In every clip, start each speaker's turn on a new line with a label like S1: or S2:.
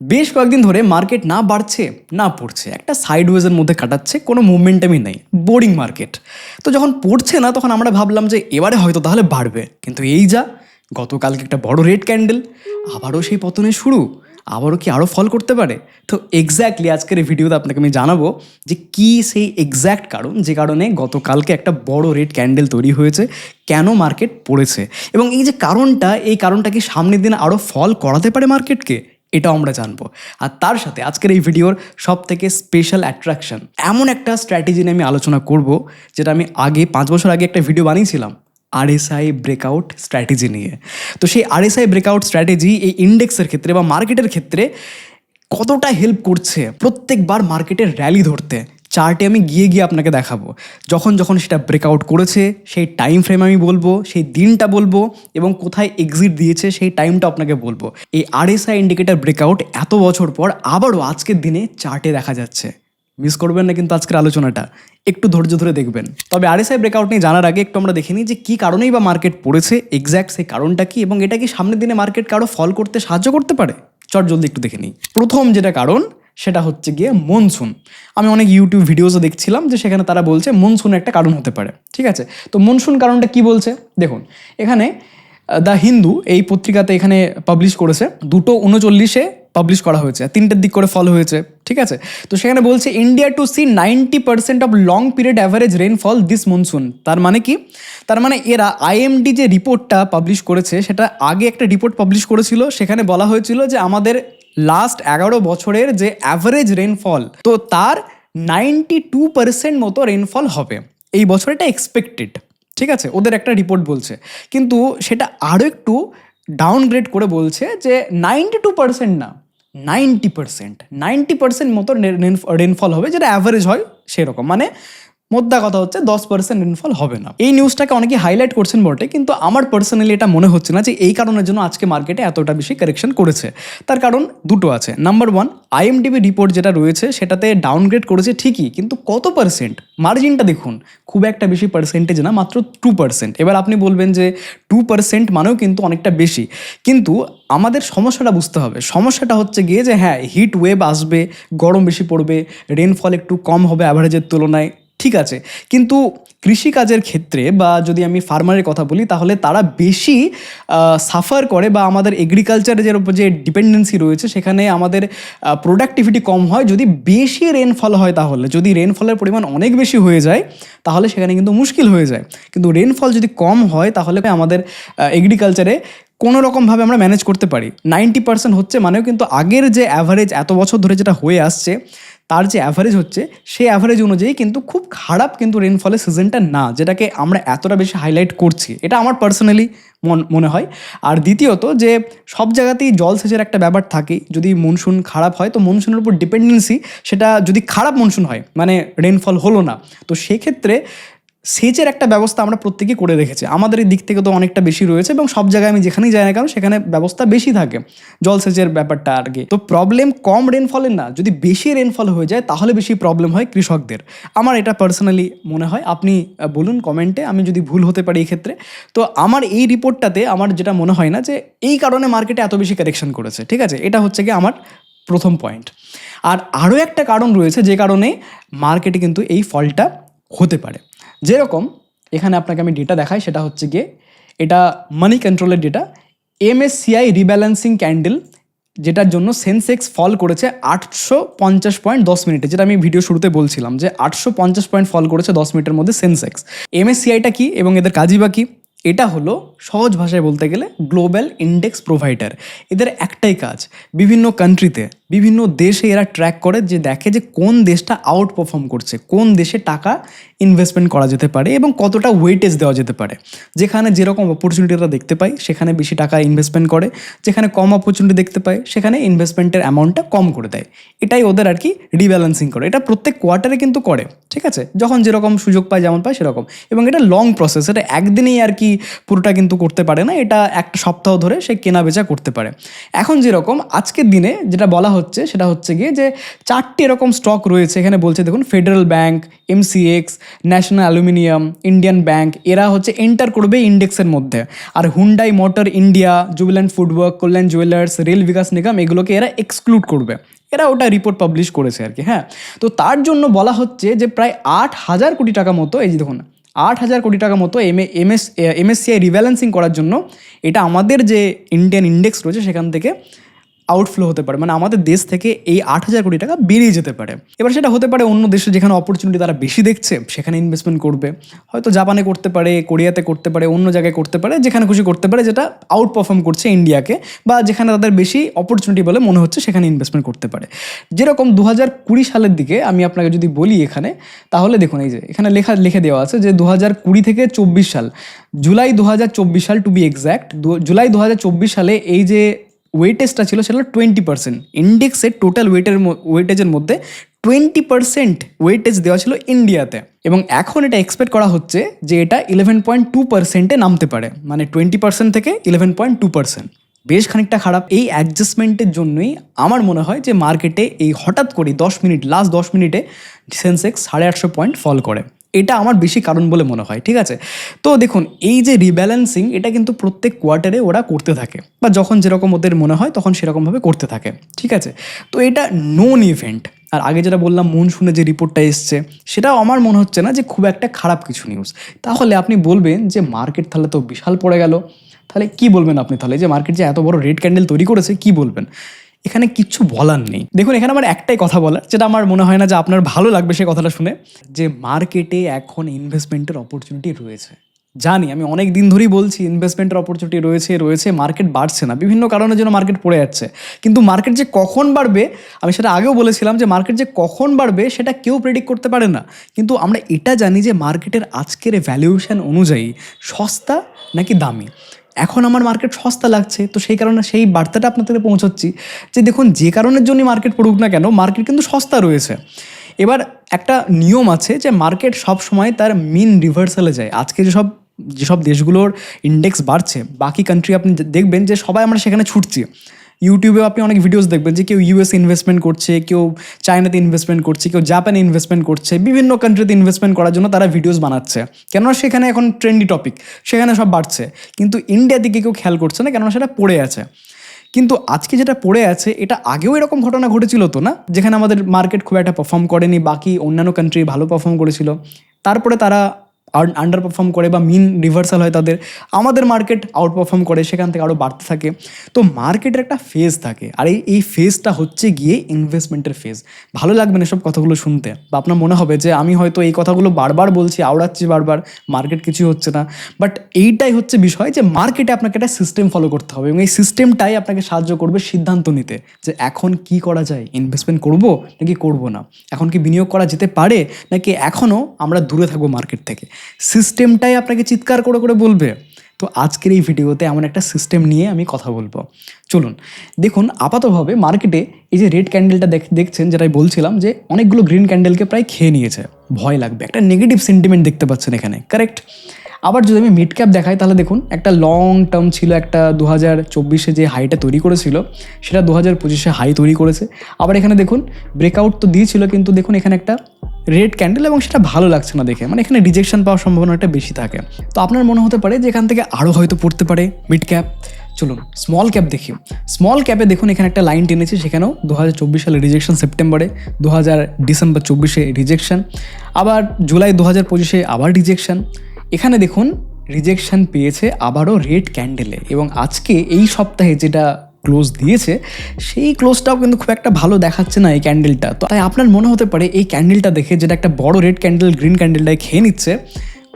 S1: বেশ কয়েকদিন ধরে মার্কেট না বাড়ছে না পড়ছে, একটা সাইডওয়েজের মধ্যে কাটাচ্ছে, কোনো মুভমেন্টামই নেই, বোরিং মার্কেট। তো যখন পড়ছে না তখন আমরা ভাবলাম যে এবারে হয়তো তাহলে বাড়বে, কিন্তু এই যা গতকালকে একটা বড় রেড ক্যান্ডেল, আবারও সেই পতনের শুরু, আবারও কি আরও ফল করতে পারে? তো এক্স্যাক্টলি আজকের এই ভিডিওতে আপনাকে আমি জানাবো যে কী সেই এক্স্যাক্ট কারণ যে কারণে গতকালকে একটা বড় রেড ক্যান্ডেল তৈরি হয়েছে, কেন মার্কেট পড়েছে, এবং এই যে কারণটা, এই কারণটা কি সামনের দিনে আরও ফল করাতে পারে মার্কেটকে, এটাও আমরা জানবো। আর তার সাথে আজকের এই ভিডিওর সব থেকে স্পেশাল অ্যাট্রাকশন, এমন একটা স্ট্র্যাটেজি নিয়ে আমি আলোচনা করব যেটা আমি আগে 5 বছর আগে একটা ভিডিও বানিয়েছিলাম আরএসআই ব্রেকআউট স্ট্র্যাটেজি নিয়ে। তো সেই আরএসআই ব্রেকআউট স্ট্র্যাটেজি এই ইন্ডেক্সের ক্ষেত্রে বা মার্কেটের ক্ষেত্রে কতটা হেল্প করছে প্রত্যেকবার মার্কেটের র্যালি ধরতে, চার্টে আমি গিয়ে গিয়ে আপনাকে দেখাবো। যখন যখন সেটা ব্রেকআউট করেছে সেই টাইম ফ্রেম আমি বলবো, সেই দিনটা বলবো, এবং কোথায় এক্সিট দিয়েছে সেই টাইমটা আপনাকে বলবো। এই আরএসআই ইন্ডিকেটর ব্রেকআউট এত বছর পর আবারও আজকের দিনে চার্টে দেখা যাচ্ছে। মিস করবেন না কিন্তু আজকের আলোচনাটা, একটু ধৈর্য ধরে দেখবেন। তবে আরএসআই ব্রেকআউট নিয়ে জানার আগে একটু আমরা দেখে নিই যে কী কারণেই বা মার্কেট পড়েছে, এক্স্যাক্ট সেই কারণটা কী, এবং এটা কি সামনের দিনে মার্কেটকে আরও ফল করতে সাহায্য করতে পারে। চট জলদি একটু দেখে নিই। প্রথম যেটা কারণ সেটা হচ্ছে গিয়ে মনসুন। আমি অনেক ইউটিউব ভিডিওসও দেখছিলাম যে সেখানে তারা বলছে মনসুন একটা কারণ হতে পারে, ঠিক আছে। তো মনসুন কারণটা কি বলছে দেখুন, এখানে দ্য হিন্দু এই পত্রিকাতে এখানে পাবলিশ করেছে, 2:39 পাবলিশ করা হয়েছে, 3টের দিক করে ফল হয়েছে, ঠিক আছে। তো সেখানে বলছে India to see 90% of long period average rainfall this monsoon. তার মানে কি? তার মানে এরা আইএমডি যে রিপোর্টটা পাবলিশ করেছে, সেটা আগে একটা রিপোর্ট পাবলিশ করেছিল, সেখানে বলা হয়েছিল যে আমাদের লাস্ট 11 বছরের যে অ্যাভারেজ রেনফল, তো তার 92% মতো রেনফল হবে এই বছর, এটা এক্সপেক্টেড, ঠিক আছে। ওদের একটা রিপোর্ট বলছে, কিন্তু সেটা আরও একটু ডাউনগ্রেড করে বলছে যে 92% না, 90% মতো রেনফল হবে, যেটা অ্যাভারেজ হয় সেরকম, মানে মোদ্দা কথা হচ্ছে 10% রেনফল হবে না। এই নিউজটাকে অনেকে হাইলাইট করছেন বটে, কিন্তু আমার পার্সোনালি এটা মনে হচ্ছে না যে এই কারণের জন্য আজকে মার্কেটে এতটা বেশি কারেকশন করেছে। তার কারণ দুটো আছে। নাম্বার 1, আইএমডিবি রিপোর্ট যেটা রয়েছে সেটাতে ডাউনগ্রেড করেছে ঠিকই, কিন্তু কত পার্সেন্ট, মার্জিনটা দেখুন, খুব একটা বেশি পার্সেন্টেজ না, মাত্র 2%। এবার আপনি বলবেন যে 2% মানেও কিন্তু অনেকটা বেশি, কিন্তু আমাদের সমস্যাটা বুঝতে হবে। সমস্যাটা হচ্ছে গিয়ে যে হ্যাঁ, হিট ওয়েভ আসবে, গরম বেশি পড়বে, রেনফল একটু কম হবে অ্যাভারেজের তুলনায়, ঠিক আছে। কিন্তু কৃষিকাজের ক্ষেত্রে বা যদি আমি ফার্মারের কথা বলি, তাহলে তারা বেশি সাফার করে, বা আমাদের এগ্রিকালচারের উপর যে ডিপেন্ডেন্সি রয়েছে সেখানে আমাদের প্রোডাক্টিভিটি কম হয় যদি বেশি রেনফল হয়। তাহলে যদি রেনফলের পরিমাণ অনেক বেশি হয়ে যায় তাহলে সেখানে কিন্তু মুশকিল হয়ে যায়, কিন্তু রেনফল যদি কম হয় তাহলে আমাদের এগ্রিকালচারে কোনো রকমভাবে আমরা ম্যানেজ করতে পারি। 90% হচ্ছে মানেও কিন্তু আগের যে অ্যাভারেজ এত বছর ধরে যেটা হয়ে আসছে তার যে অ্যাভারেজ হচ্ছে সেই অ্যাভারেজ অনুযায়ী কিন্তু খুব খারাপ কিন্তু রেনফলের সিজনটা না, যেটাকে আমরা এতটা বেশি হাইলাইট করছি, এটা আমার পার্সোনালি মনে হয়। আর দ্বিতীয়ত যে সব জায়গাতেই জলসেচের একটা ব্যাপার থাকে, যদি মনসুন খারাপ হয় তো মনসুনের উপর ডিপেন্ডেন্সি, সেটা যদি খারাপ মনসুন হয় মানে রেনফল হলো না, তো সেক্ষেত্রে সেচের একটা ব্যবস্থা আমরা প্রত্যেকে করে রেখেছি, আমাদের এই দিক থেকে তো অনেকটা বেশি রয়েছে, এবং সব জায়গায় আমি যেখানেই যাই না কেন সেখানে ব্যবস্থা বেশি থাকে জলসেচের ব্যাপারটা আর কি। তো প্রবলেম কম রেনফলের না, যদি বেশি রেনফল হয়ে যায় তাহলে বেশি প্রবলেম হয় কৃষকদের, আমার এটা পার্সোনালি মনে হয়। আপনি বলুন কমেন্টে, আমি যদি ভুল হতে পারি এই ক্ষেত্রে। তো আমার এই রিপোর্টটাতে আমার যেটা মনে হয় না যে এই কারণে মার্কেটে এত বেশি কারেকশন করেছে, ঠিক আছে। এটা হচ্ছে কি আমার প্রথম পয়েন্ট। আর আরও একটা কারণ রয়েছে যে কারণে মার্কেটে কিন্তু এই ফলটা হতে পারে। যেরকম এখানে আপনাকে আমি ডেটা দেখাই, সেটা হচ্ছে গিয়ে এটা মানি কন্ট্রোলের ডেটা, MSCI রিব্যালেন্সিং ক্যান্ডেল, যেটার জন্য সেন্সেক্স ফল করেছে 850 পয়েন্ট 10 মিনিটে, যেটা আমি ভিডিও শুরুতে বলছিলাম যে 850 পয়েন্ট ফল করেছে 10 মিনিটের মধ্যে সেন্সেক্স। MSCIটা কি এবং এদের কাজই বা কি? এটা হলো সহজ ভাষায় বলতে গেলে গ্লোবাল ইন্ডেক্স প্রোভাইডার। এদের একটাই কাজ, বিভিন্ন কান্ট্রিতে বিভিন্ন দেশে এরা ট্র্যাক করে, যে দেখে যে কোন দেশটা আউট পারফর্ম করছে, কোন দেশে টাকা ইনভেস্টমেন্ট করা যেতে পারে এবং কতটা ওয়েটেজ দেওয়া যেতে পারে। যেখানে যেরকম অপরচুনিটিটা দেখতে পাই সেখানে বেশি টাকা ইনভেস্টমেন্ট করে, যেখানে কম অপরচুনিটি দেখতে পায় সেখানে ইনভেস্টমেন্টের অ্যামাউন্টটা কম করে দেয়। এটাই ওদের আর কি রিব্যালেন্সিং করে। এটা প্রত্যেক কোয়ার্টারে কিন্তু করে, ঠিক আছে, যখন যেরকম সুযোগ পায় যেমন পায় সেরকম। এবং এটা লং প্রসেস, এটা একদিনেই আর কি পুরোটা কিন্তু করতে পারে না, এটা একটা সপ্তাহ ধরে সে কেনা বেচা করতে পারে। এখন যেরকম আজকের দিনে যেটা বলা হচ্ছে সেটা হচ্ছে গিয়ে যে 4টি এরকম স্টক রয়েছে এখানে বলছে, দেখুন federal bank, MCX, national aluminium, Indian bank, এরা হচ্ছে এন্টার করবে ইন্ডেক্সের মধ্যে। আর হুন্ডাই মোটর ইন্ডিয়া, জুবিল্যান্ট ফুডওয়ার্ক, কল্যাণ জুয়েলার্স, রেল বিকাশ নিগম এগুলোকে এরা এক্সক্লুড করবে। এরা ওটা রিপোর্ট পাবলিশ করেছে আর কি। হ্যাঁ, তো তার জন্য বলা হচ্ছে যে প্রায় 8,000 কোটি টাকা মতো, এই যে দেখুন 8,000 কোটি টাকা মতো এমএসসিআই রিব্যালেন্সিং করার জন্য এটা আমাদের যে ইন্ডিয়ান ইন্ডেক্স রয়েছে সেখান থেকে আউটফ্লো হতে পারে, মানে আমাদের দেশ থেকে এই 8,000 কোটি টাকা বেরিয়ে যেতে পারে। এবার সেটা হতে পারে অন্য দেশে যেখানে অপরচুনিটি তারা বেশি দেখছে সেখানে ইনভেস্টমেন্ট করবে, হয়তো জাপানে করতে পারে, কোরিয়াতে করতে পারে, অন্য জায়গায় করতে পারে, যেখানে খুশি করতে পারে, যেটা আউট পারফর্ম করছে ইন্ডিয়াকে, বা যেখানে তাদের বেশি অপরচুনিটি বলে মনে হচ্ছে সেখানে ইনভেস্টমেন্ট করতে পারে। যেরকম 2020 সালের দিকে আমি আপনাকে যদি বলি এখানে, তাহলে দেখুন এই যে এখানে লিখে দেওয়া আছে যে 2020 থেকে 24 সাল, জুলাই 2024 সাল টু বি এক্স্যাক্ট, জুলাই 2024 সালে এই যে ওয়েটেজটা ছিল সেটা 20%। ইন্ডেক্সের টোটাল ওয়েটেজের মধ্যে 20% ওয়েটেজ দেওয়া ছিল ইন্ডিয়াতে, এবং এখন এটা এক্সপেক্ট করা হচ্ছে যে এটা 11.2%-এ নামতে পারে, মানে 20% থেকে 11.2%। বেশ খানিকটা খারাপ। এই অ্যাডজাস্টমেন্টের জন্যই আমার মনে হয় যে মার্কেটে এই হঠাৎ করে লাস্ট 10 মিনিটে সেন্সেক্স 850 পয়েন্ট ফল করে। এটা আমার বেশি কারণ বলে মনে হয়, ঠিক আছে। তো দেখুন এই যে রিব্যালেন্সিং, এটা কিন্তু প্রত্যেক কোয়ার্টারে ওরা করতে থাকে, বা যখন যেরকম ওদের মনে হয় তখন সেরকমভাবে করতে থাকে, ঠিক আছে। তো এটা নোন ইভেন্ট। আর আগে যেটা বললাম মনসুনে যে রিপোর্টটা এসছে সেটাও আমার মনে হচ্ছে না যে খুব একটা খারাপ কিছু নিউজ। তাহলে আপনি বলবেন যে মার্কেট তাহলে তো বিশাল পড়ে গেল, তাহলে কি বলবেন আপনি? তাহলে যে মার্কেট যে এত বড় রেড ক্যান্ডেল তৈরি করেছে, কি বলবেন? এখানে কিচ্ছু বলার নেই। দেখুন এখানে আমার একটাই কথা বলার, যেটা আমার মনে হয় না যে আপনার ভালো লাগবে সেই কথাটা শুনে, যে মার্কেটে এখন ইনভেস্টমেন্টের অপরচুনিটি রয়েছে। জানি, আমি অনেক দিন ধরেই বলছি ইনভেস্টমেন্টের অপরচুনিটি রয়েছে, মার্কেট বাড়ছে না, বিভিন্ন কারণের জন্য মার্কেট পড়ে যাচ্ছে। কিন্তু মার্কেট যে কখন বাড়বে, আমি সেটা আগেও বলেছিলাম যে মার্কেট যে কখন বাড়বে সেটা কেউ প্রেডিক্ট করতে পারে না। কিন্তু আমরা এটা জানি যে মার্কেটের আজকের ভ্যালুয়েশন অনুযায়ী সস্তা নাকি দামি। এখন আমার মার্কেট সস্তা লাগছে, তো সেই কারণে সেই বার্তাটা আপনাদের পৌঁছাচ্ছি যে দেখুন যে কারণের জন্য মার্কেট পড়ুক না কেন, মার্কেট কিন্তু সস্তা রয়েছে। এবার একটা নিয়ম আছে যে মার্কেট সব সময় তার মিন রিভার্সালে যায়। আজকে যেসব দেশগুলোর ইন্ডেক্স বাড়ছে, বাকি কান্ট্রি আপনি দেখবেন যে সবাই আমরা সেখানে ছুটছি। ইউটিউবে আপনি অনেক ভিডিওস দেখবেন যে কেউ ইউএসএ ইনভেস্টমেন্ট করছে, কেউ চায়নাতে ইনভেস্টমেন্ট করছে, কেউ জাপানে ইনভেস্টমেন্ট করছে, বিভিন্ন কান্ট্রিতে ইনভেস্টমেন্ট করার জন্য তারা ভিডিওস বানাচ্ছে, কেননা সেখানে এখন ট্রেন্ডি টপিক, সেখানে সব বাড়ছে। কিন্তু ইন্ডিয়ার দিকে কেউ খেয়াল করছে না, কেননা সেটা পড়ে আছে। কিন্তু আজকে যেটা পড়ে আছে, এটা আগেও এরকম ঘটনা ঘটেছিল তো না, যেখানে আমাদের মার্কেট খুব একটা পারফর্ম করেনি, বাকি অন্যান্য কান্ট্রি ভালো পারফর্ম করেছিল, তারপরে তারা আন্ডার পারফর্ম করে বা মিন রিভার্সাল হয় তাদের, আমাদের মার্কেট আউট পারফর্ম করে, সেখান থেকে আরও বাড়তে থাকে। তো মার্কেটের একটা ফেজ থাকে, আর এই ফেজটা হচ্ছে গিয়ে ইনভেস্টমেন্টের ফেজ। ভালো লাগবে না এসব কথাগুলো শুনতে, বা আপনার মনে হবে যে আমি হয়তো এই কথাগুলো বারবার বলছি, আওড়াচ্ছি বারবার, মার্কেট কিছু হচ্ছে না। বাট এইটাই হচ্ছে বিষয় যে মার্কেটে আপনাকে একটা সিস্টেম ফলো করতে হবে, এবং এই সিস্টেমটাই আপনাকে সাহায্য করবে সিদ্ধান্ত নিতে যে এখন কি করা যায়, ইনভেস্টমেন্ট করব নাকি করব না, এখন কি বিনিয়োগ করা যেতে পারে নাকি এখনও আমরা দূরে থাকবো মার্কেট থেকে। সিস্টেমটাই আপনাকে চিৎকার করে করে বলবে। তো আজকের এই ভিডিওতে এমন একটা সিস্টেম নিয়ে আমি কথা বলবো। চলুন দেখুন, আপাতভাবে মার্কেটে এই যে রেড ক্যান্ডেলটা দেখছেন, যেটাই বলছিলাম যে অনেকগুলো গ্রিন ক্যান্ডেলকে প্রায় খেয়ে নিয়েছে, ভয় লাগবে, একটা নেগেটিভ সেন্টিমেন্ট দেখতে পাচ্ছেন এখানে, কারেক্ট। আবার যদি আমি মিড ক্যাপ দেখাই তাহলে দেখুন একটা লং টার্ম ছিল, একটা 2024-এ যে হাইটা তৈরি করেছিল সেটা 2025-এ হাই তৈরি করেছে। আবার এখানে দেখুন ব্রেকআউট তো দিয়েছিল, কিন্তু দেখুন এখানে একটা রেড ক্যান্ডেল, এবং সেটা ভালো লাগছে না দেখে, মানে এখানে রিজেকশন পাওয়ার সম্ভাবনাটা বেশি থাকে। তো আপনার মনে হতে পারে যে এখান থেকে আরও হয়তো পড়তে পারে মিড ক্যাপ। চলুন স্মল ক্যাপ দেখি। স্মল ক্যাপে দেখুন এখানে একটা লাইন টেনেছি, সেখানেও 2024 সালে রিজেকশন, সেপ্টেম্বরে, ডিসেম্বর 24-এ রিজেকশন, আবার জুলাই 2025-এ আবার রিজেকশন। এখানে দেখুন রিজেকশন পেয়েছে আবারও রেড ক্যান্ডেলে, এবং আজকে এই সপ্তাহে যেটা ক্লোজ দিয়েছে সেই ক্লোজটাও কিন্তু খুব একটা ভালো দেখাচ্ছে না এই ক্যান্ডেলটা। তো তাই আপনার মনে হতে পারে এই ক্যান্ডেলটা দেখে, যেটা একটা বড় রেড ক্যান্ডেল গ্রিন ক্যান্ডেলটাই খেয়ে নিচ্ছে,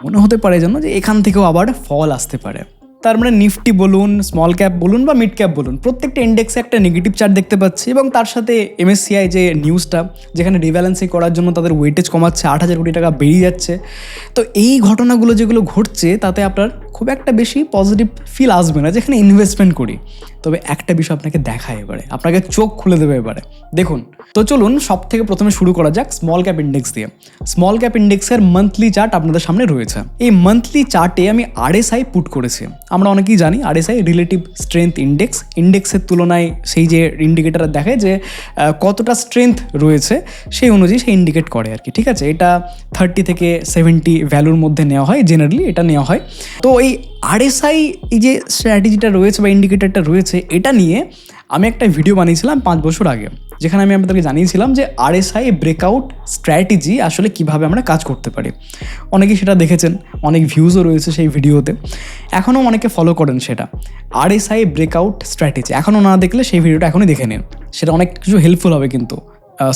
S1: মনে হতে পারে যেন যে এখান থেকেও আবার ফল আসতে পারে। তার মানে নিফটি বলুন, স্মল ক্যাপ বলুন বা মিড ক্যাপ বলুন, প্রত্যেকটা ইন্ডেক্সে একটা নেগেটিভ চার্ট দেখতে পাচ্ছি, এবং তার সাথে এমএসসিআই যে নিউজটা, যেখানে রিব্যালেন্সিং করার জন্য তাদের ওয়েটেজ কমাচ্ছে, 8,000 কোটি টাকা বেরিয়ে যাচ্ছে। তো এই ঘটনাগুলো যেগুলো ঘটছে তাতে আপনার খুব একটা বেশি পজিটিভ ফিল আসবে না যেখানে ইনভেস্টমেন্ট করি। তবে একটা বিষয় আপনাকে দেখায় এবারে, আপনাকে চোখ খুলে দেবে এবারে। দেখুন, তো চলুন সব থেকে প্রথমে শুরু করা যাক স্মল ক্যাপ ইন্ডেক্স দিয়ে। স্মল ক্যাপ ইন্ডেক্সের মান্থলি চার্ট আপনাদের সামনে রয়েছে। এই মান্থলি চার্টে আমি RSI পুট করেছি। আমরা অনেকেই জানি RSI রিলেটিভ স্ট্রেংথ ইন্ডেক্স, ইন্ডেক্সের তুলনায় সেই যে ইন্ডিকেটার দেখে যে কতটা স্ট্রেংথ রয়েছে সেই অনুযায়ী সে ইন্ডিকেট করে আর কি, ঠিক আছে। এটা 30 থেকে 70 ভ্যালুর মধ্যে নেওয়া হয়, জেনারেলি এটা নেওয়া হয়। তো এই RSI এই যে স্ট্র্যাটেজিটা রয়েছে বা ইন্ডিকেটারটা রয়েছে, এটা নিয়ে আমি একটা ভিডিও বানিয়েছিলাম 5 বছর আগে, যেখানে আমি আপনাদেরকে জানিয়েছিলাম যে RSI ব্রেকআউট স্ট্র্যাটেজি আসলে কিভাবে আমরা কাজ করতে পারি। অনেকেই সেটা দেখেছেন, অনেক ভিউজও রয়েছে সেই ভিডিওতে, এখনও অনেকে ফলো করেন সেটা। RSI ব্রেকআউট স্ট্র্যাটেজি এখনও না দেখলে সেই ভিডিওটা এখনই দেখে নিন, সেটা অনেক কিছু হেল্পফুল হবে কিন্তু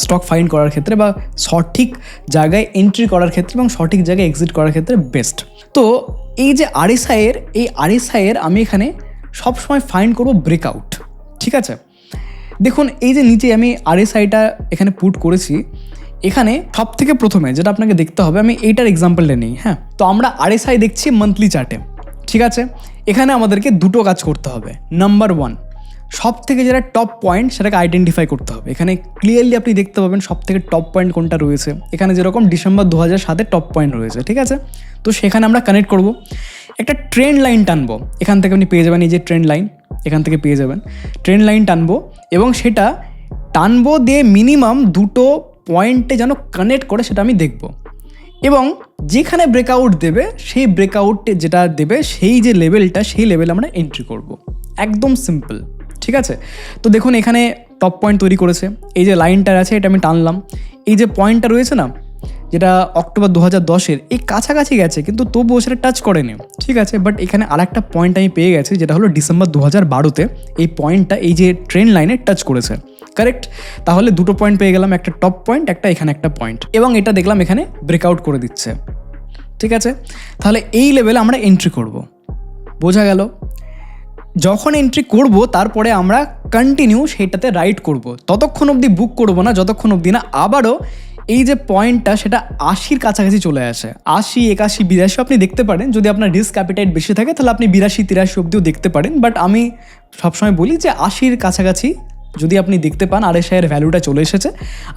S1: স্টক ফাইন্ড করার ক্ষেত্রে বা সঠিক জায়গায় এন্ট্রি করার ক্ষেত্রে এবং সঠিক জায়গায় এক্সিট করার ক্ষেত্রে বেস্ট। তো এই যে RSI এর আমি এখানে সবসময় ফাইন্ড করব ব্রেকআউট, ঠিক আছে। দেখুন এই যে নিচে আমি RSIটা এখানে পুট করেছি, এখানে সব থেকে প্রথমে যেটা আপনাকে দেখতে হবে, আমি এইটার এক্সাম্পলটা নিই, হ্যাঁ। তো আমরা RSI দেখছি মান্থলি চার্টে, ঠিক আছে। এখানে আমাদেরকে দুটো কাজ করতে হবে। নাম্বার 1, সব থেকে যেটা টপ পয়েন্ট সেটাকে আইডেন্টিফাই করতে হবে। এখানে ক্লিয়ারলি আপনি দেখতে পাবেন সব থেকে টপ পয়েন্ট কোনটা রয়েছে। এখানে যেরকম ডিসেম্বর 2007 টপ পয়েন্ট রয়েছে, ঠিক আছে। তো সেখানে আমরা কানেক্ট করব, একটা ট্রেন্ড লাইন টানবো। এখান থেকে আপনি পেয়ে যাবেন এই যে ট্রেন্ড লাইন, এখান থেকে পেয়ে যাবেন ট্রেন্ড লাইন টানবো, এবং সেটা টানবো দিয়ে মিনিমাম দুটো পয়েন্টে যেন কানেক্ট করে সেটা আমি দেখব। এবং যেখানে ব্রেকআউট দেবে সেই ব্রেকআউটে যেটা দেবে সেই যে লেভেলটা, সেই লেভেলে আমরা এন্ট্রি করব। একদম সিম্পল, ঠিক আছে। তো দেখুন এখানে টপ পয়েন্ট তৈরি করেছে, এই যে লাইনটা আছে এটা আমি টানলাম, এই যে পয়েন্টটা রয়েছে না, যেটা অক্টোবর 2010-এর এই কাছাকাছি গেছে, কিন্তু তবুও সেটা টাচ করেনি, ঠিক আছে। বাট এখানে আরেকটা পয়েন্ট আমি পেয়ে গেছি, যেটা হলো ডিসেম্বর 2012-তে এই পয়েন্টটা এই যে ট্রেন্ড লাইনে টাচ করেছে, কারেক্ট। তাহলে দুটো পয়েন্ট পেয়ে গেলাম, একটা টপ পয়েন্ট, একটা এখানে একটা পয়েন্ট, এবং এটা দেখলাম এখানে ব্রেকআউট করে দিচ্ছে, ঠিক আছে। তাহলে এই লেভেলে আমরা এন্ট্রি করব, বোঝা গেল। যখন এন্ট্রি করব তারপরে আমরা কন্টিনিউ সেইটাতে রাইড করব, ততক্ষণ অবধি বুক করব না যতক্ষণ অবধি না আবারও এই যে পয়েন্টটা সেটা 80-র কাছাকাছি চলে আসে। 80, 81, 82 আপনি দেখতে পারেন। যদি আপনার রিস্ক অ্যাপিটাইট বেশি থাকে তাহলে আপনি 82, 83 অবধিও দেখতে পারেন। বাট আমি সবসময় বলি যে 80-র কাছাকাছি যদি আপনি দেখতে পান RSI এর ভ্যালুটা চলে এসেছে,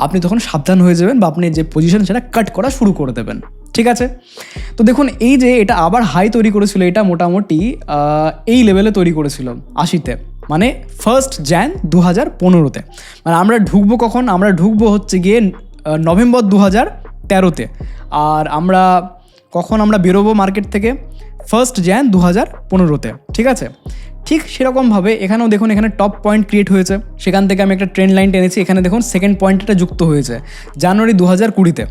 S1: আপনি তখন সাবধান হয়ে যাবেন বা আপনি যে পজিশন সেটা কাট করা শুরু করে দেবেন, ঠিক আছে। তো দেখুন এই যে এটা আবার হাই তৈরি করেছিল, এটা মোটামুটি এই লেভেলে তৈরি করেছিল 80-তে, মানে 1 জানুয়ারি 2015-তে। মানে আমরা ঢুকবো কখন? আমরা ঢুকবো হচ্ছে গিয়ে নভেম্বর 2013-তে, আর আমরা কখন আমরা বেরোবো মার্কেট থেকে? 1 জানুয়ারি 2015-তে, ঠিক আছে। ঠিক সেরকমভাবে এখানেও দেখুন এখানে টপ পয়েন্ট ক্রিয়েট হয়েছে, সেখান থেকে আমি একটা ট্রেন্ড লাইন টেনেছি, এখানে দেখুন সেকেন্ড পয়েন্টটা যুক্ত হয়েছে জানুয়ারি 2020-তে।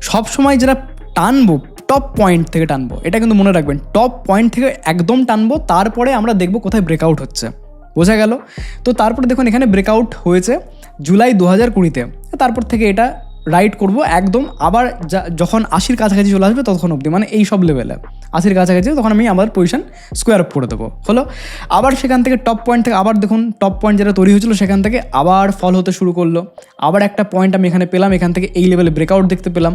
S1: সবসময় যেটা টানবো টপ পয়েন্ট থেকে টানবো, এটা কিন্তু মনে রাখবেন, টপ পয়েন্ট থেকে একদম টানবো, তারপরে আমরা দেখবো কোথায় ব্রেকআউট হচ্ছে, বোঝা গেল। তো তারপরে দেখুন এখানে ব্রেকআউট হয়েছে জুলাই 2020-তে, তারপর থেকে এটা রাইড করব একদম আবার যখন 80-র কাছাকাছি চলে আসবে তখন অবধি, মানে এই সব লেভেলে 80-র কাছাকাছি, তখন আমি আমার পজিশন স্কোয়ার আপ করে দেবো, হলো। আবার সেখান থেকে টপ পয়েন্ট থেকে আবার দেখুন টপ পয়েন্ট যেটা তৈরি হয়েছিল সেখান থেকে আবার ফল হতে শুরু করলো, আবার একটা পয়েন্ট আমি এখানে পেলাম, এখান থেকে এই লেভেলে ব্রেকআউট দেখতে পেলাম,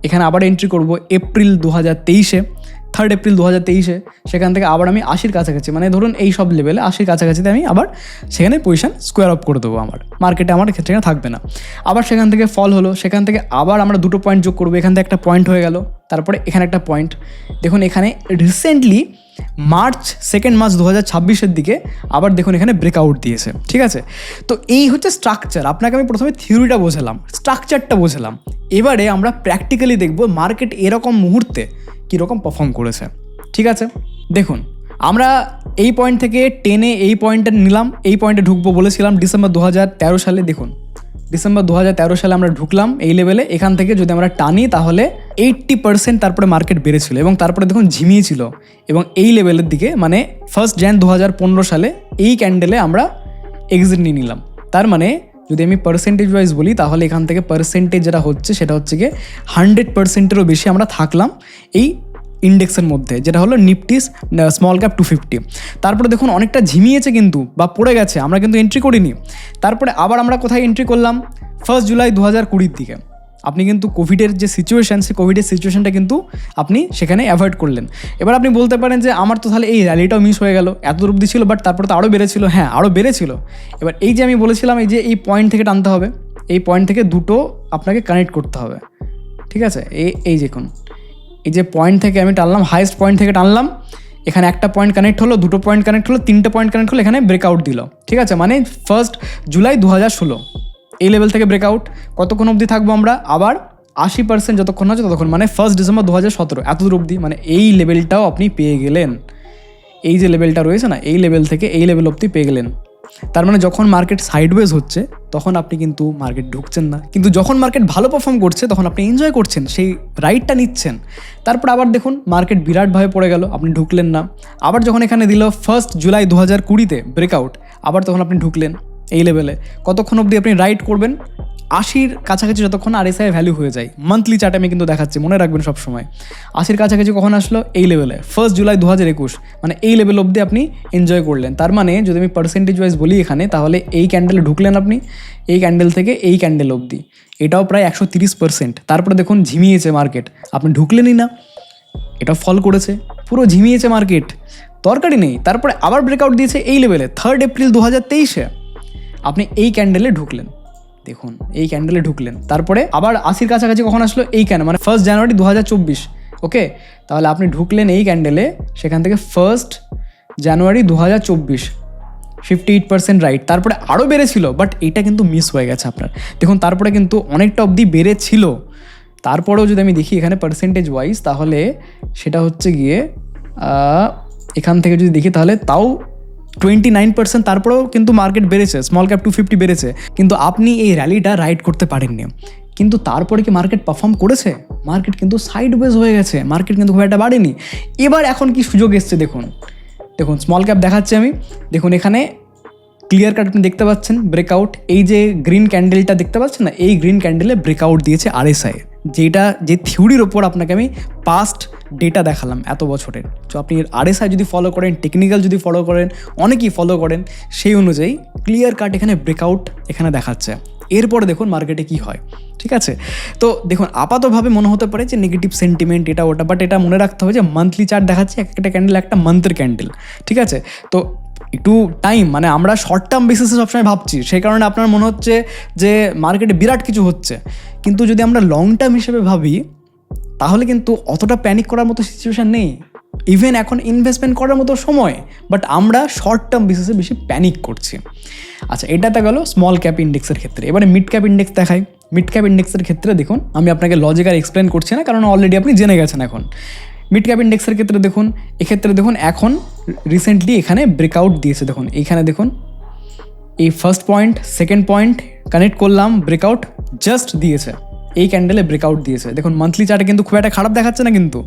S1: এখানে আবার এন্ট্রি করব এপ্রিল 2023-এ, 3 এপ্রিল 2023-এ, সেখান থেকে আবার আমি 80-র কাছাকাছি, মানে ধরুন এই সব লেভেলে 80-র কাছাকাছিতে আমি আবার সেখানে পজিশন স্কোয়ার আপ করে দেবো, আমার মার্কেটে আমার ক্ষেত্রে থাকবে না। আবার সেখান থেকে ফল হলো, সেখান থেকে আবার আমরা দুটো পয়েন্ট যোগ করবো, এখান থেকে একটা পয়েন্ট হয়ে গেল, তারপরে এখানে একটা পয়েন্ট। দেখুন এখানে রিসেন্টলি মার্চ 2026-এর দিকে আবার দেখুন এখানে ব্রেকআউট দিয়েছে, ঠিক আছে। তো এই হচ্ছে স্ট্রাকচার। আপনাকে আমি প্রথমে থিওরিটা বোঝালাম, স্ট্রাকচারটা বোঝালাম, এবারে আমরা প্র্যাকটিক্যালি দেখবো মার্কেট এরকম মুহূর্তে কীরকম পারফর্ম করেছে, ঠিক আছে। দেখুন আমরা এই পয়েন্ট থেকে টেনে এই পয়েন্টে নিলাম, এই পয়েন্টে ঢুকবো বলেছিলাম ডিসেম্বর 2013 সালে। দেখুন ডিসেম্বর 2013 সালে আমরা ঢুকলাম এই লেভেলে, এখান থেকে যদি আমরা টানি তাহলে 80% তারপরে মার্কেট বেড়েছিল এবং তারপরে দেখুন ঝিমিয়েছিল, এবং এই লেভেলের দিকে মানে 1 জানুয়ারি 2015 সালে এই ক্যান্ডেলে আমরা এক্সিট নিয়ে নিলাম। তার মানে যদি আমি পার্সেন্টেজ ওয়াইজ বলি তাহলে এখান থেকে পার্সেন্টেজ যেটা হচ্ছে সেটা হচ্ছে গিয়ে 100%-এরও বেশি আমরা থাকলাম এই ইন্ডেক্সের মধ্যে, যেটা হলো নিফটি স্মল ক্যাপ 250। তারপরে দেখুন অনেকটা ঝিমিয়েছে কিন্তু বা পড়ে গেছে, আমরা কিন্তু এন্ট্রি করিনি। তারপরে আবার আমরা কোথায় এন্ট্রি করলাম? 1 জুলাই 2020-র দিকে, আপনি কিন্তু কোভিডের যে সিচুয়েশান, সেই কোভিডের সিচুয়েশানটা কিন্তু আপনি সেখানে অ্যাভয়েড করলেন। এবার আপনি বলতে পারেন যে আমার তো তাহলে এই র্যালিটাও মিস হয়ে গেল, এত অবধি ছিল বাট তারপরে তো আরও বেড়েছিল। হ্যাঁ, আরও বেড়েছিল। এবার এই যে আমি বলেছিলাম এই যে এই পয়েন্ট থেকে টানতে হবে, এই পয়েন্ট থেকে দুটো আপনাকে কানেক্ট করতে হবে, ঠিক আছে? এই দেখুন, এই যে পয়েন্ট থেকে আমি টানলাম, হাইয়েস্ট পয়েন্ট থেকে টানলাম, এখানে একটা পয়েন্ট কানেক্ট হলো, দুটো পয়েন্ট কানেক্ট হলো, তিনটে পয়েন্ট কানেক্ট হলো, এখানে ব্রেকআউট দিল, ঠিক আছে? মানে 1 জুলাই 2016 এই লেভেল থেকে ব্রেকআউট। কতক্ষণ অবধি থাকবো আমরা? আবার 80% যতক্ষণ হচ্ছে ততক্ষণ, মানে 1 ডিসেম্বর 2017 এত দূর অবধি, মানে এই লেভেলটাও আপনি পেয়ে গেলেন। এই যে লেভেলটা রয়েছে না, এই লেভেল থেকে এই লেভেল অবধি পেয়ে গেলেন। তার মানে যখন মার্কেট সাইডওয়েজ হচ্ছে তখন আপনি কিন্তু মার্কেট ঢুকছেন না, কিন্তু যখন মার্কেট ভালো পারফর্ম করছে তখন আপনি এনজয় করছেন, সেই রাইডটা নিচ্ছেন। তারপর আবার দেখুন মার্কেট বিরাটভাবে পড়ে গেল, আপনি ঢুকলেন না। আবার যখন এখানে দিল 1 জুলাই 2020 ব্রেকআউট, আবার তখন আপনি ঢুকলেন এই লেভেলে। কতক্ষণ অবধি আপনি রাইড করবেন? 80-র কাছাকাছি যতক্ষণ RSI ভ্যালু হয়ে যায়। মান্থলি চার্টে আমি কিন্তু দেখাচ্ছি, মনে রাখবেন সবসময়। 80-র কাছাকাছি কখন আসলো? এই লেভেলে 1 জুলাই 2021, মানে এই লেভেল অবধি আপনি এনজয় করলেন। তার মানে যদি আমি পার্সেন্টেজ ওয়াইজ বলি এখানে, তাহলে এই ক্যান্ডেলে ঢুকলেন আপনি, এই ক্যান্ডেল থেকে এই ক্যান্ডেল অবধি, এটাও প্রায় 130%। তারপরে দেখুন ঝিমিয়েছে মার্কেট, আপনি ঢুকলেনই না, এটা ফল করেছে, পুরো ঝিমিয়েছে মার্কেট, দরকারই নেই। তারপরে আবার ব্রেকআউট দিয়েছে এই লেভেলে 3 এপ্রিল 2023, আপনি এই ক্যান্ডেলে ঢুকলেন, দেখুন এই ক্যান্ডেলে ঢুকলেন। তারপরে আবার 80-র কাছাকাছি কখন আসলো? এই ক্যান্ডেল, মানে 1 জানুয়ারি 2024, ওকে? তাহলে আপনি ঢুকলেন এই ক্যান্ডেলে, সেখান থেকে 1 জানুয়ারি 2024, 58% রাইট। তারপরে আরও বেড়েছিল, বাট এটা কিন্তু মিস হয়ে গেছে আপনার। দেখুন তারপরে কিন্তু অনেকটা অবধি বেড়েছিল, তারপরেও যদি আমি দেখি এখানে পার্সেন্টেজ ওয়াইজ, তাহলে সেটা হচ্ছে গিয়ে এখান থেকে যদি দেখি তাহলে তাও 29%। তারপরেও কিন্তু মার্কেট বেড়েছে, স্মল ক্যাপ 250 বেড়েছে, কিন্তু আপনি এই র্যালিটা রাইড করতে পারেননি। কিন্তু তারপরে কি মার্কেট পারফর্ম করেছে? মার্কেট কিন্তু সাইডওয়েজ হয়ে গেছে, মার্কেট কিন্তু খুব একটা বাড়েনি। এবার এখন কি সুযোগ এসছে দেখুন, দেখুন স্মল ক্যাপ দেখাচ্ছি আমি, দেখুন এখানে ক্লিয়ার কাট আপনি দেখতে পাচ্ছেন ব্রেকআউট। এই যে গ্রিন ক্যান্ডেলটা দেখতে পাচ্ছেন না, এই গ্রিন ক্যান্ডেলে ব্রেকআউট দিয়েছে RSI, যেটা যে থিওরির ওপর আপনাকে আমি পাস্ট ডেটা দেখালাম এত বছরের। তো আপনি RSI যদি ফলো করেন, টেকনিক্যাল যদি ফলো করেন, অনেকেই ফলো করেন, সেই অনুযায়ী ক্লিয়ার কাট এখানে ব্রেকআউট এখানে দেখাচ্ছে। এরপরে দেখুন মার্কেটে কি হয়, ঠিক আছে? তো দেখুন আপাতভাবে মনে হতে পারে যে নেগেটিভ সেন্টিমেন্ট এটা ওটা, বাট এটা মনে রাখতে হবে যে মান্থলি চার্ট দেখাচ্ছে, একটা ক্যান্ডেল একটা মান্থের ক্যান্ডেল, ঠিক আছে? তো একটু টাইম, মানে আমরা শর্ট টার্ম বেসিসে সবসময় ভাবছি, সেই কারণে আপনার মনে হচ্ছে যে মার্কেটে বিরাট কিছু হচ্ছে, কিন্তু যদি আমরা লং টার্ম হিসেবে ভাবি তাহলে কিন্তু অতটা প্যানিক করার মতো সিচুয়েশান নেই। ইভেন এখন ইনভেস্টমেন্ট করার মতো সময়, বাট আমরা শর্ট টার্ম বেসিসে বেশি প্যানিক করছি। আচ্ছা, এটাতে গেল স্মল ক্যাপ ইন্ডেক্সের ক্ষেত্রে। এবারে মিড ক্যাপ ইন্ডেক্স দেখাই। মিড ক্যাপ ইন্ডেক্সের ক্ষেত্রে দেখুন, আমি আপনাকে লজিক আর এক্সপ্লেন করছি না, কারণ অলরেডি আপনি জেনে গেছেন এখন। মিড ক্যাপ ইন্ডেক্সের ক্ষেত্রে দেখুন, এক্ষেত্রে দেখুন এখন রিসেন্টলি এখানে ব্রেকআউট দিয়েছে। দেখুন এইখানে দেখুন এই first point, second point connect করলাম, ব্রেকআউট জাস্ট দিয়েছে, এই ক্যান্ডেলে ব্রেকআউট দিয়েছে। দেখুন মান্থলি চার্টে কিন্তু খুব একটা খারাপ দেখাচ্ছে না, কিন্তু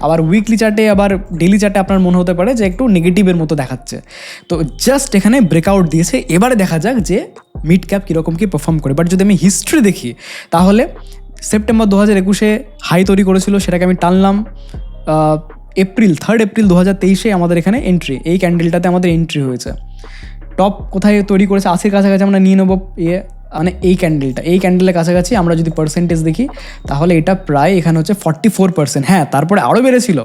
S1: আবার উইকলি চার্টে আবার ডেলি চার্টে আপনার মনে হতে পারে যে একটু নেগেটিভের মতো দেখাচ্ছে। তো জাস্ট এখানে ব্রেকআউট দিয়েছে। এবারে দেখা যাক যে মিড ক্যাপ কীরকম কী পারফর্ম করে। বাট যদি আমি হিস্ট্রি দেখি তাহলে সেপ্টেম্বর 2021 হাই তৈরি করেছিল, সেটাকে আমি টানলাম। 3 এপ্রিল 2023 আমাদের এখানে এন্ট্রি, এই ক্যান্ডেলটাতে আমাদের এন্ট্রি হয়েছে। টপ কোথায় তৈরি করেছে? 80-র কাছাকাছি আমরা নিয়ে নেবো, মানে এই ক্যান্ডেলটা, এই ক্যান্ডেলের কাছাকাছি আমরা যদি পার্সেন্টেজ দেখি তাহলে এটা প্রায় এখানে হচ্ছে 44%। হ্যাঁ, তারপরে আরও বেড়েছিল,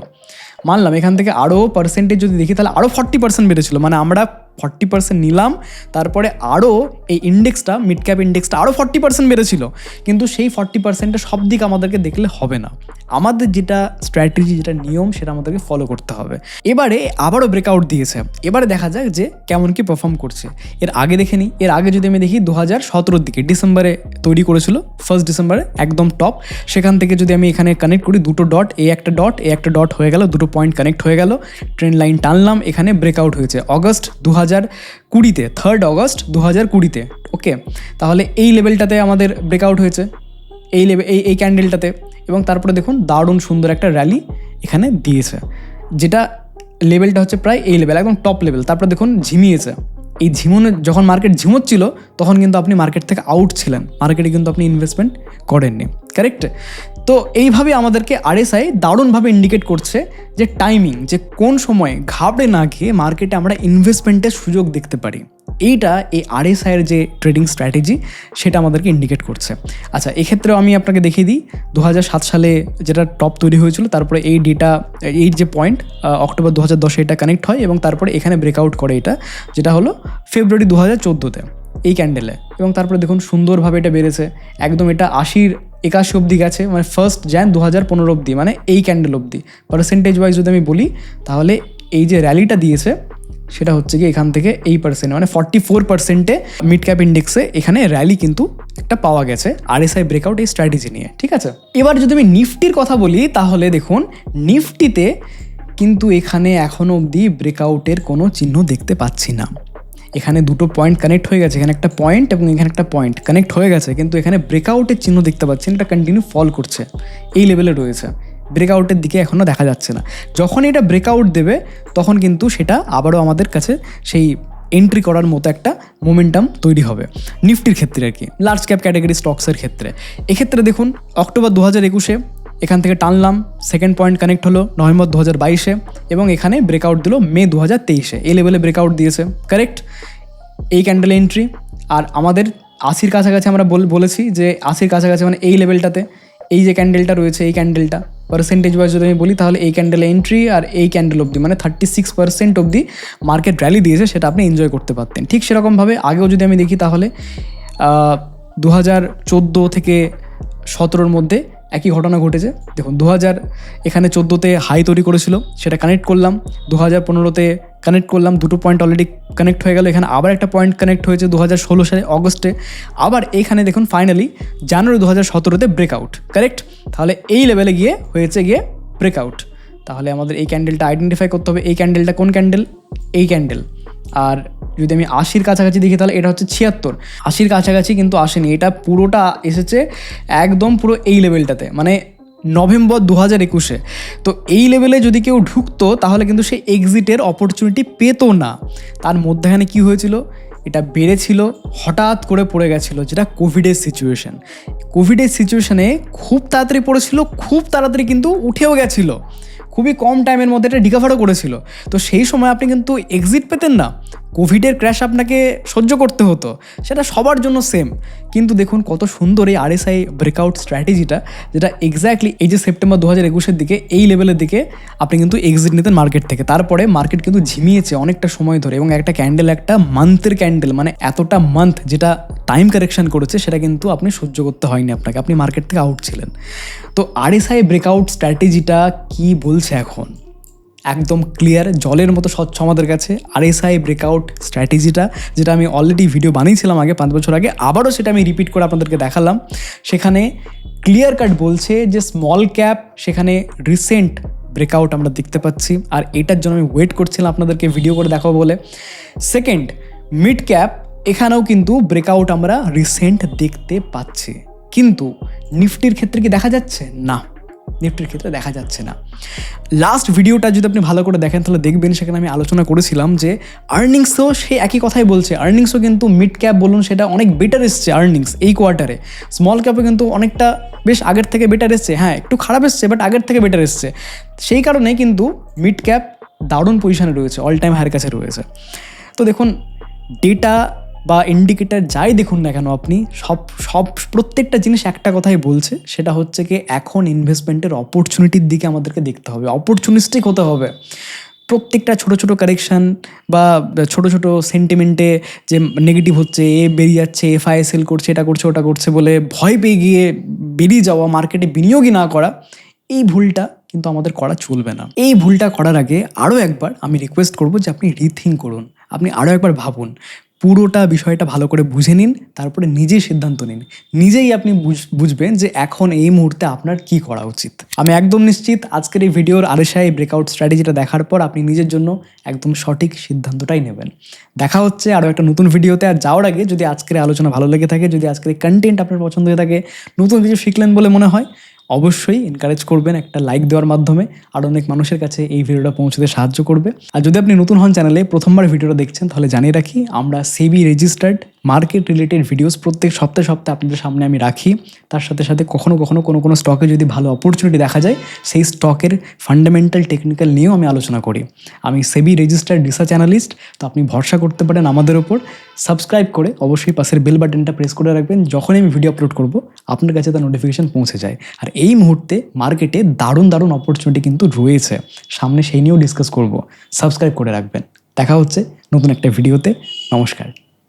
S1: মানলাম। এখান থেকে আরও পার্সেন্টেজ যদি দেখি তাহলে আরও 40% বেড়েছিল, মানে আমরা 40% নিলাম, তারপরে আরও এই ইন্ডেক্সটা, মিড ক্যাপ ইন্ডেক্সটা আরও 40% বেড়েছিল। কিন্তু সেই 40%-এর সব দিক আমাদেরকে দেখলে হবে না, আমাদের যেটা স্ট্র্যাটেজি, যেটা নিয়ম, সেটা আমাদেরকে ফলো করতে হবে। এবারে আবারও ব্রেকআউট দিয়েছে, এবারে দেখা যাক যে কেমন কি পারফর্ম করছে। এর আগে দেখে নিই, এর আগে যদি আমি দেখি 2017 দিকে ডিসেম্বরে তৈরি করেছিল, 1 ডিসেম্বরে একদম টপ। সেখান থেকে যদি আমি এখানে কানেক্ট করি, দুটো ডট, এই একটা ডট, এই একটা ডট হয়ে গেল, দুটো পয়েন্ট কানেক্ট হয়ে গেল, ট্রেন্ড লাইন টানলাম, এখানে ব্রেকআউট হয়েছে অগস্ট 2020-তে, 3 অগস্ট 2020-তে, ওকে? তাহলে এই লেভেলটাতে আমাদের ব্রেকআউট হয়েছে, এই লেভেল, এই ক্যান্ডেলটাতে। এবং তারপরে দেখুন দারুণ সুন্দর একটা র্যালি এখানে দিয়েছে, যেটা লেভেলটা হচ্ছে প্রায় এই লেভেল, একদম টপ লেভেল। তারপরে দেখুন ঝিমিয়েছে, এই ঝিমোনো, যখন মার্কেট ঝিমোচ্ছিল তখন কিন্তু আপনি মার্কেট থেকে আউট ছিলেন, মার্কেটে কিন্তু আপনি ইনভেস্টমেন্ট করেননি, কারেক্ট? তো এইভাবে আমাদেরকে RSI দারুণভাবে ইন্ডিকেট করছে যে টাইমিং, যে কোন সময়ে ঘাবড়ে না গিয়ে মার্কেটে আমরা ইনভেস্টমেন্টের সুযোগ দেখতে পারি। এইটা এই আরএসআইয়ের যে ট্রেডিং স্ট্র্যাটেজি সেটা আমাদেরকে ইন্ডিকেট করছে। আচ্ছা, এক্ষেত্রেও আমি আপনাকে দেখিয়ে দিই 2007 সালে যেটা টপ তৈরি হয়েছিল, তারপরে এই ডেটা, এই যে পয়েন্ট অক্টোবর 2010 এটা কানেক্ট হয় এবং তারপরে এখানে ব্রেকআউট করে এটা, যেটা হলো ফেব্রুয়ারি 2014-তে এই ক্যান্ডেলে। এবং তারপরে দেখুন সুন্দরভাবে এটা বেড়েছে, একদম এটা 81 অবধি গেছে, মানে 1 জানুয়ারি 2015 অবধি, মানে এই ক্যান্ডেল অবধি। পার্সেন্টেজ ওয়াইজ যদি আমি বলি তাহলে এই যে র্যালিটা দিয়েছে সেটা হচ্ছে কি এখান থেকে এই পার্সেন্ট, মানে 44%-এ মিড ক্যাপ ইন্ডেক্সে এখানে র্যালি কিন্তু একটা পাওয়া গেছে আরএসআই ব্রেকআউট এই স্ট্র্যাটেজি নিয়ে, ঠিক আছে। এবার যদি আমি নিফটির কথা বলি তাহলে দেখুন নিফটিতে কিন্তু এখানে এখনও অবধি ব্রেকআউটের কোনো চিহ্ন দেখতে পাচ্ছি না। এখানে দুটো পয়েন্ট কানেক্ট হয়ে গেছে, এখানে একটা পয়েন্ট এবং এখানে একটা পয়েন্ট কানেক্ট হয়ে গেছে, কিন্তু এখানে ব্রেকআউটের চিহ্ন দেখতে পাচ্ছেন, এটা কন্টিনিউ ফল করছে, এই লেভেলে রয়েছে, ব্রেকআউটের দিকে এখনও দেখা যাচ্ছে না। যখন এটা ব্রেকআউট দেবে তখন কিন্তু সেটা আবারও আমাদের কাছে সেই এন্ট্রি করার মতো একটা মোমেন্টাম তৈরি হবে নিফটির ক্ষেত্রে আর কি, লার্জ ক্যাপ ক্যাটাগরি স্টকসের ক্ষেত্রে। এক্ষেত্রে দেখুন অক্টোবর 2021-এ এখান থেকে টানলাম, সেকেন্ড পয়েন্ট কানেক্ট হলো নভেম্বর 2022-এ এবং এখানে ব্রেকআউট দিল মে 2023-এ, এই লেভেলে ব্রেকআউট দিয়েছে, কারেক্ট। এই ক্যান্ডেল এন্ট্রি, আর আমাদের 80-র কাছাকাছি আমরা বলেছি যে 80-র কাছাকাছি মানে এই লেভেলটাতে এই যে ক্যান্ডেলটা রয়েছে, এই ক্যান্ডেলটা পার্সেন্টেজ ওয়াইজ যদি আমি বলি তাহলে এই ক্যান্ডেলে এন্ট্রি আর এই ক্যান্ডেল অবধি মানে 36% অবধি মার্কেট র্যালি দিয়েছে, সেটা আপনি এনজয় করতে পারতেন। ঠিক সেরকমভাবে আগেও যদি আমি দেখি তাহলে 2014 থেকে 17-র মধ্যে একই ঘটনা ঘটেছে। দেখুন 2000 এখানে 14-তে হাই তৈরি করেছিল, সেটা কানেক্ট করলাম, 2015-তে কানেক্ট করলাম, দুটো পয়েন্ট অলরেডি কানেক্ট হয়ে গেল, এখানে আবার একটা পয়েন্ট কানেক্ট হয়েছে 2016 সালে অগস্টে, আবার এইখানে দেখুন ফাইনালি জানুয়ারি 2017-তে ব্রেকআউট, কারেক্ট। তাহলে এই লেভেলে গিয়ে হয়েছে গিয়ে ব্রেকআউট। তাহলে আমাদের এই ক্যান্ডেলটা আইডেন্টিফাই করতে হবে, এই ক্যান্ডেলটা কোন ক্যান্ডেল, এই ক্যান্ডেল। আর যদি আমি 80-র কাছাকাছি দেখি তাহলে এটা হচ্ছে 76, 80-র কাছাকাছি কিন্তু আসেনি, এটা পুরোটা এসেছে একদম পুরো এই লেভেলটাতে, মানে নভেম্বর 2021-এ। তো এই লেভেলে যদি কেউ ঢুকতো তাহলে কিন্তু সে এক্সিটের অপরচুনিটি পেতো না। তার মধ্যখানে কি হয়েছিল, এটা বেড়েছিল, হঠাৎ করে পড়ে গেছিলো, যেটা কোভিডের সিচুয়েশান। কোভিডের সিচুয়েশানে খুব তাড়াতাড়ি পড়েছিল, খুব তাড়াতাড়ি কিন্তু উঠেও গেছিলো, খুবই কম টাইমের মধ্যে এটা রিকভারও করেছিল। তো সেই সময় আপনি কিন্তু এক্সিট পেতেন না, কোভিডের ক্র্যাশ আপনাকে সহ্য করতে হতো, সেটা সবার জন্য সেম। কিন্তু দেখুন কত সুন্দর এই আরএসআই ব্রেকআউট স্ট্র্যাটেজিটা, যেটা এক্স্যাক্টলি এই যে সেপ্টেম্বর 2021-এর দিকে এই লেভেলের দিকে আপনি কিন্তু এক্সিট নিতেন মার্কেট থেকে। তারপরে মার্কেট কিন্তু ঝিমিয়েছে অনেকটা সময় ধরে, এবং একটা ক্যান্ডেল, একটা মান্থের ক্যান্ডেল, মানে এতটা মান্থ যেটা টাইম কারেকশন করেছে সেটা কিন্তু আপনি সহ্য করতে হয়নি আপনাকে, আপনি মার্কেট থেকে আউট ছিলেন। তো আরএসআই ব্রেকআউট স্ট্র্যাটেজিটা কি বলছে এখন একদম ক্লিয়ার, জলের মতো স্বচ্ছ আমাদের কাছে আরএসআই ব্রেকআউট স্ট্র্যাটেজিটা, যেটা আমি অলরেডি ভিডিও বানিয়েছিলাম আগে 5 বছর আগে, আবারও সেটা আমি রিপিট করে আপনাদেরকে দেখালাম। সেখানে ক্লিয়ার কাট বলছে যে স্মল ক্যাপ সেখানে রিসেন্ট ব্রেকআউট আমরা দেখতে পাচ্ছি, আর এটার জন্য আমি ওয়েট করছিলাম আপনাদেরকে ভিডিও করে দেখাবো বলে। সেকেন্ড, মিড ক্যাপ এখানেও কিন্তু ব্রেকআউট আমরা রিসেন্ট দেখতে পাচ্ছি, কিন্তু নিফটির ক্ষেত্রে কি দেখা যাচ্ছে? না, নিফটির ক্ষেত্রে দেখা যাচ্ছে না। লাস্ট ভিডিওটা যদি আপনি ভালো করে দেখেন তাহলে দেখবেন সেখানে আমি আলোচনা করেছিলাম যে আর্নিংসও সে একই কথাই বলছে, আর্নিংসও কিন্তু মিড ক্যাপ বলুন সেটা অনেক বেটার এসছে আর্নিংস এই কোয়ার্টারে, স্মল ক্যাপে কিন্তু অনেকটা বেশ আগের থেকে বেটার এসছে, হ্যাঁ একটু খারাপ এসছে বাট আগের থেকে বেটার এসছে। সেই কারণে কিন্তু মিড ক্যাপ দারুণ পজিশনে রয়েছে, অল টাইম হাইয়ের কাছে রয়েছে। তো দেখুন ডেটা বা ইন্ডিকেটার যাই দেখুন না কেন আপনি, সব প্রত্যেকটা জিনিস একটা কথাই বলছে, সেটা হচ্ছে কি এখন ইনভেস্টমেন্টের অপরচুনিটির দিকে আমাদেরকে দেখতে হবে, অপরচুনিস্টিক হতে হবে। প্রত্যেকটা ছোটো ছোটো কারেকশান বা ছোটো ছোটো সেন্টিমেন্টে যে নেগেটিভ হচ্ছে, এ বেরিয়ে যাচ্ছে, এফআইএসএল করছে, এটা করছে ওটা করছে বলে ভয় পেয়ে গিয়ে বেরিয়ে যাওয়া, মার্কেটে বিনিয়োগই না করা, এই ভুলটা কিন্তু আমাদের করা চলবে না। এই ভুলটা করার আগে আরও একবার আমি রিকোয়েস্ট করবো যে আপনি রিথিঙ্ক করুন, আপনি আরও একবার ভাবুন, পুরোটা বিষয়টা ভালো করে বুঝে নিন, তারপরে নিজেই সিদ্ধান্ত নিন। নিজেই আপনি বুঝবেন যে এখন এই মুহূর্তে আপনার কি করা উচিত। আমি একদম নিশ্চিত আজকের এই ভিডিওর আরএসআই ব্রেকআউট স্ট্র্যাটেজিটা দেখার পর আপনি নিজের জন্য একদম সঠিক সিদ্ধান্তটাই নেবেন। দেখা হচ্ছে আরও একটা নতুন ভিডিওতে। আর যাওয়ার আগে যদি আজকের আলোচনা ভালো লেগে থাকে, যদি আজকের এই কন্টেন্ট আপনার পছন্দ হয়ে থাকে, নতুন কিছু শিখলেন বলে মনে হয়, অবশ্যই এনকারেজ করবেন একটা লাইক দেওয়ার মাধ্যমে, আর অনেক মানুষের কাছে এই ভিডিওটা পৌঁছতে সাহায্য করবে। আর যদি আপনি নতুন হন চ্যানেলে, প্রথমবার ভিডিওটা দেখছেন, তাহলে জানিয়ে রাখি আমরা সেবি রেজিস্টার্ড মার্কেট রিলেটেড ভিডিওস প্রত্যেক সপ্তাহে সপ্তাহে আপনাদের সামনে আমি রাখি। তার সাথে সাথে কখনো কখনো কোনো স্টকে যদি ভালো অপরচুনিটি দেখা যায় সেই স্টকের ফান্ডামেন্টাল টেকনিক্যাল নিয়েও আমি আলোচনা করি। আমি সেবি রেজিস্টার্ড রিসার্চ অ্যানালিস্ট, তো আপনি ভরসা করতে পারেন আমাদের ওপর। সাবস্ক্রাইব করে অবশ্যই পাশের বেল বাটনটা প্রেস করে রাখবেন, যখনই আমি ভিডিও আপলোড করব আপনার কাছে তার নোটিফিকেশান পৌঁছে যায়। আর এই মুহূর্তে মার্কেটে দারুণ দারুণ অপরচুনিটি কিন্তু রয়েছে, সামনে সেই নিয়েও ডিসকাস করব। সাবস্ক্রাইব করে রাখবেন। দেখা হচ্ছে নতুন একটা ভিডিওতে। নমস্কার।